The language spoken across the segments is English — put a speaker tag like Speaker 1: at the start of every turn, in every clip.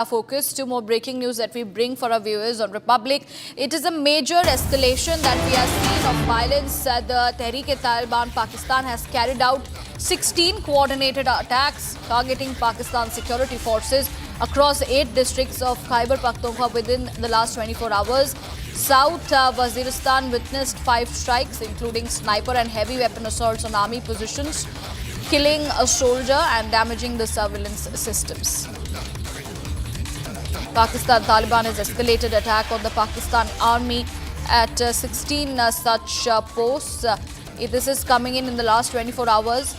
Speaker 1: Focus to more breaking news that we bring for our viewers on Republic. It is a major escalation that we are seeing of violence. The Tehreek-e-Taliban Pakistan has carried out 16 coordinated attacks targeting Pakistan security forces across 8 districts of Khyber Pakhtunkhwa within the last 24 hours. South Waziristan witnessed 5 strikes, including sniper and heavy weapon assaults on army positions, killing a soldier and damaging the surveillance systems. Pakistan Taliban has escalated attack on the Pakistan Army at 16 such posts. This is coming in the last 24 hours.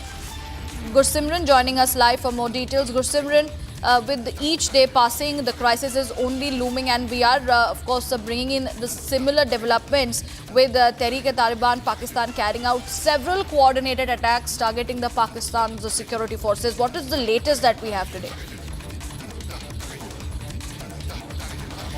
Speaker 1: Gursimran joining us live for more details. Gursimran, with each day passing, the crisis is only looming, and we are, of course, bringing in the similar developments with Tehreek-e-Taliban Pakistan carrying out several coordinated attacks targeting the Pakistan's security forces. What is the latest that we have today?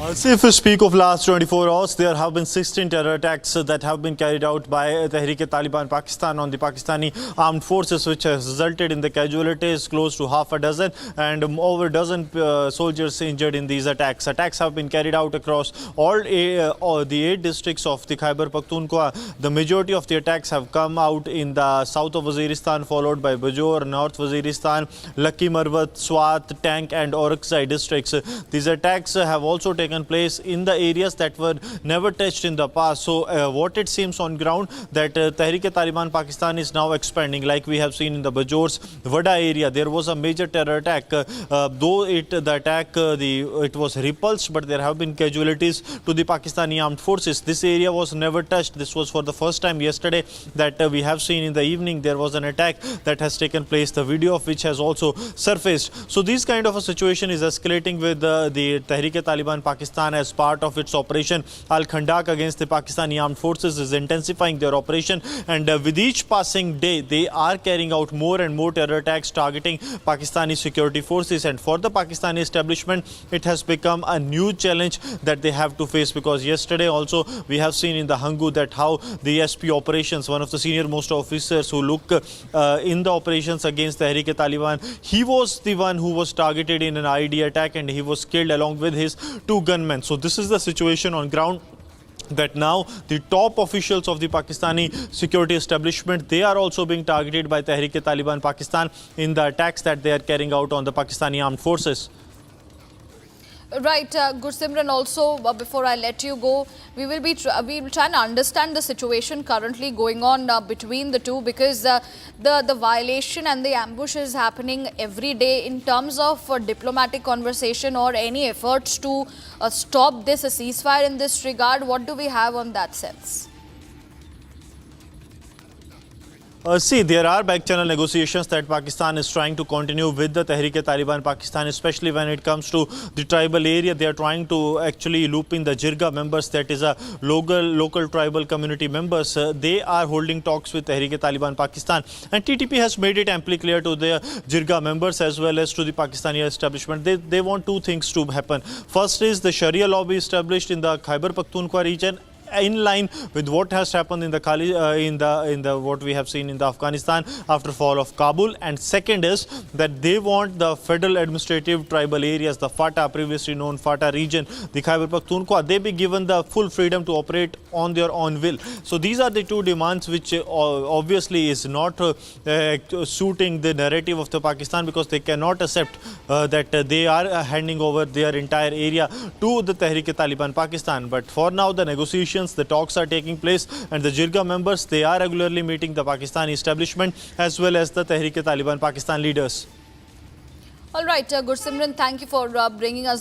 Speaker 2: If we speak of last 24 hours, there have been 16 terror attacks that have been carried out by Tehreek-e-Taliban Pakistan on the Pakistani armed forces, which has resulted in the casualties close to half a dozen and over a dozen soldiers injured in these attacks. Attacks have been carried out across all the 8 districts of the Khyber Pakhtunkhwa. The majority of the attacks have come out in the south of Waziristan, followed by Bajour, North Waziristan, Lakki Marwat, Swat, Tank and Orakzai districts. These attacks have also taken place in the areas that were never touched in the past. So what it seems on ground that Tehreek-e-Taliban Pakistan is now expanding, like we have seen in the Bajour's Vada area. There was a major terror attack, though it was repulsed, but there have been casualties to the Pakistani armed forces. This area was never touched. This was for the first time yesterday that we have seen in the evening. There was an attack that has taken place, the video of which has also surfaced. So this kind of a situation is escalating with the Tehreek-e-Taliban Pakistan as part of its operation Al-Khandak against the Pakistani armed forces is intensifying their operation, and with each passing day they are carrying out more and more terror attacks targeting Pakistani security forces. And for the Pakistani establishment, it has become a new challenge that they have to face, because yesterday also we have seen in the Hangu that how the SP operations, one of the senior most officers who look in the operations against the Tehreek-e-Taliban, he was the one who was targeted in an IED attack and he was killed along with his 2 gunmen. So this is the situation on ground, that now the top officials of the Pakistani security establishment, they are also being targeted by Tehreek-e-Taliban Pakistan in the attacks that they are carrying out on the Pakistani armed forces.
Speaker 1: Right, Gursimran, also before I let you go, we will try to understand the situation currently going on between the two, because the violation and the ambush is happening every day. In terms of diplomatic conversation or any efforts to stop this, a ceasefire in this regard, what do we have on that sense?
Speaker 2: There are back-channel negotiations that Pakistan is trying to continue with the Tehreek-e-Taliban Pakistan, especially when it comes to the tribal area. They are trying to actually loop in the Jirga members, that is a local tribal community members. They are holding talks with Tehreek-e-Taliban Pakistan, and TTP has made it amply clear to the Jirga members as well as to the Pakistani establishment. They want 2 things to happen. First is the Sharia law be established in the Khyber Pakhtunkhwa region, in line with what has happened in the what we have seen in the Afghanistan after fall of Kabul. And second is that they want the federal administrative tribal areas, the FATA, previously known FATA region, the Khyber Pakhtunkhwa, they be given the full freedom to operate on their own will. So these are the 2 demands which obviously is not suiting the narrative of the Pakistan, because they cannot accept that they are handing over their entire area to the Tehreek-e-Taliban Pakistan. But for now, the negotiations, the talks are taking place, and the Jirga members, they are regularly meeting the Pakistani establishment as well as the Tehreek-e-Taliban Pakistan leaders.
Speaker 1: All right, Gursimran, thank you for bringing us